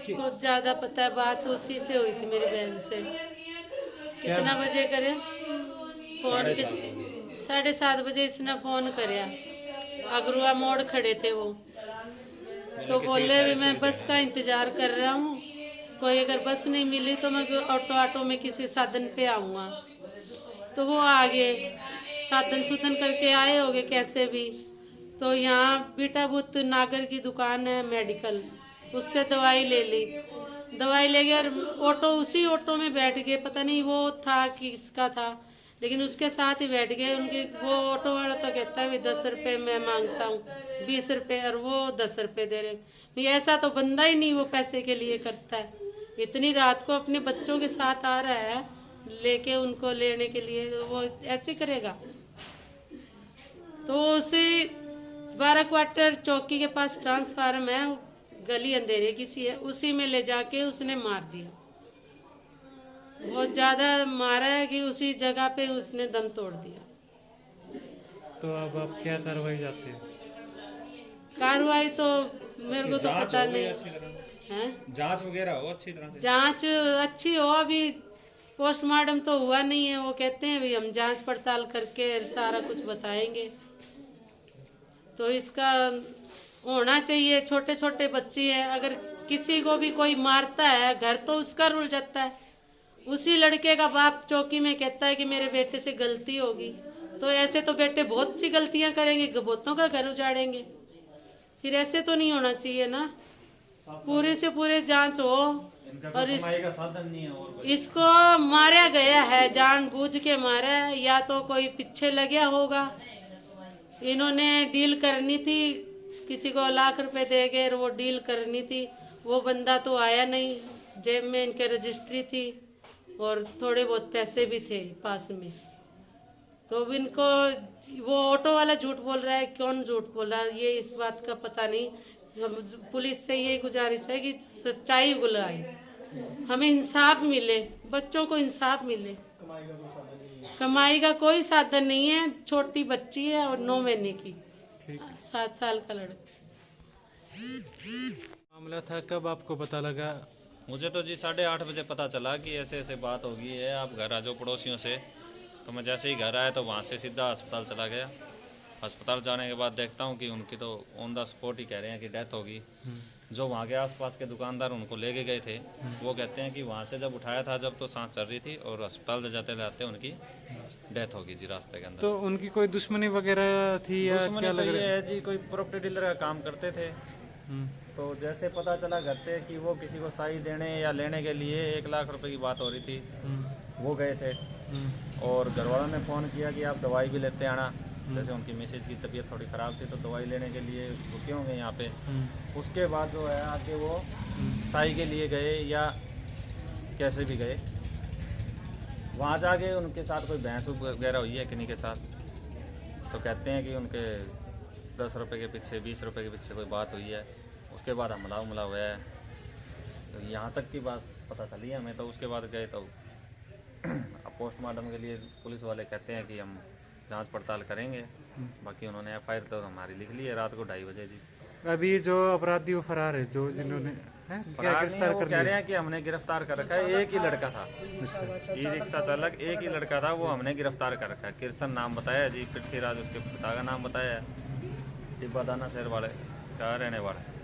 उसको ज्यादा पता है, बात उसी से हुई थी मेरी बहन से। कितना बजे करे फोन? 7:30 बजे इसने फोन करया। अगरुआ मोड़ खड़े थे वो, तो बोले भी मैं बस का इंतजार कर रहा हूँ, कोई अगर बस नहीं मिली तो मैं ऑटो में किसी साधन पे आऊँगा। तो वो आगे साधन सुधन करके आए होगे कैसे भी। तो यहाँ बीटा बुत नागर की दुकान है मेडिकल, उससे दवाई ले ली। दवाई ले गए और ऑटो, उसी ऑटो में बैठ गए, पता नहीं वो था कि किसका था, लेकिन उसके साथ ही बैठ गए। उनके वो ऑटो वाला तो कहता है 10 रुपये मैं मांगता हूँ, 20 रुपये, और वो 10 रुपये दे रहे। ऐसा तो बंदा ही नहीं वो पैसे के लिए करता है। इतनी रात को अपने बच्चों के साथ आ रहा है लेके उनको लेने के लिए, तो वो ऐसे करेगा। तो उसी 12 क्वार्टर चौकी के पास ट्रांसफार्म है, गली अंधेरे की सी है, उसी में ले जाके उसने मार दिया। बहुत ज्यादा मारा है कि उसी जगह पे उसने दम तोड़ दिया। तो अब आप क्या कार्रवाई चाहते हैं? कार्रवाई तो मेरे को तो पता नहीं है। जांच वगैरह हो अच्छी तरह से? जांच अच्छी हो, अभी पोस्टमार्टम तो हुआ नहीं है। वो कहते हैं भी हम जांच पड़ताल करके सारा कुछ बताएंगे। तो इसका होना चाहिए। छोटे छोटे बच्चे हैं, अगर किसी को भी कोई मारता है घर तो उसका रुल जाता है। उसी लड़के का बाप चौकी में कहता है कि मेरे बेटे से गलती होगी, तो ऐसे तो बेटे बहुत सी गलतियां करेंगे, बहुतों का घर उजाड़ेंगे। फिर ऐसे तो नहीं होना चाहिए ना। पूरे से पूरे जांच हो। और का साधन नहीं है और इसको मारा गया है, जानबूझ के मारा है, या तो कोई पीछे लगा होगा। इन्होंने डील करनी थी, किसी को लाख रुपए देके वो डील करनी थी। वो बंदा तो आया नहीं, जेब में इनके रजिस्ट्री थी और थोड़े बहुत पैसे भी थे पास में। तो अब इनको वो ऑटो वाला झूठ बोल रहा है, कौन झूठ बोल रहा है ये इस बात का पता नहीं। पुलिस से यही गुजारिश है कि सच्चाई उगलाए, हमें इंसाफ मिले, बच्चों को इंसाफ मिले। कमाई का कोई साधन नहीं है। छोटी बच्ची है और 9 महीने की, 7 साल का लड़का। मामला था, कब आपको पता लगा? मुझे तो जी 8:30 बजे पता चला कि ऐसे ऐसे बात हो गई है, आप घर आ जाओ पड़ोसियों से। तो मैं जैसे ही घर आया तो वहाँ से सीधा अस्पताल चला गया। अस्पताल जाने के बाद देखता हूँ कि उनकी तो ऑन द स्पॉट ही कह रहे हैं कि डेथ होगी। जो वहाँ के आसपास के दुकानदार उनको लेके गए थे, वो कहते हैं कि वहाँ से जब उठाया था जब तो सांस चल रही थी, और अस्पताल ले जाते जाते उनकी डेथ होगी जी रास्ते के अंदर। तो उनकी कोई दुश्मनी वगैरह थी या दुश्मनी क्या तो लग ये रहा है? है जी, कोई प्रॉपर्टी डीलर का काम करते थे। तो जैसे पता चला घर से कि वो किसी को साई देने या लेने के लिए 1 लाख रुपए की बात हो रही थी, वो गए थे। और घर वालों ने फ़ोन किया कि आप दवाई भी लेते आना। जैसे उनकी मिसेज की तबीयत थोड़ी ख़राब थी तो दवाई लेने के लिए रुके होंगे यहाँ पे। उसके बाद जो है आके वो साई के लिए गए या कैसे भी गए, वहाँ जाके उनके साथ कोई बहस वगैरह हुई है किन्हीं के साथ। तो कहते हैं कि उनके 10 रुपये के पीछे 20 रुपये के पीछे कोई बात हुई है। उसके बाद हमला उमला हुआ है। तो यहाँ तक की बात पता चली है हमें। तो उसके बाद गए तो अब पोस्टमार्टम के लिए पुलिस वाले कहते हैं कि हम जांच पड़ताल करेंगे। बाकी उन्होंने एफआईआर तो हमारी लिख ली है रात को 2:30 बजे जी। अभी जो अपराधी वो फरार है, जो जिन्होंने क्या फरार नहीं है, गिरफ्तार वो कर कह रहे लिया? हैं कि हमने गिरफ्तार कर रखा है। एक ही लड़का था, ई रिक्शा चालक एक ही लड़का था, वो हमने गिरफ्तार कर रखा है। किरसन नाम बताया जी, पृथ्वीराज उसके पिता का नाम बताया है। टिब्बा दाना शहर वाले का रहने वाला है।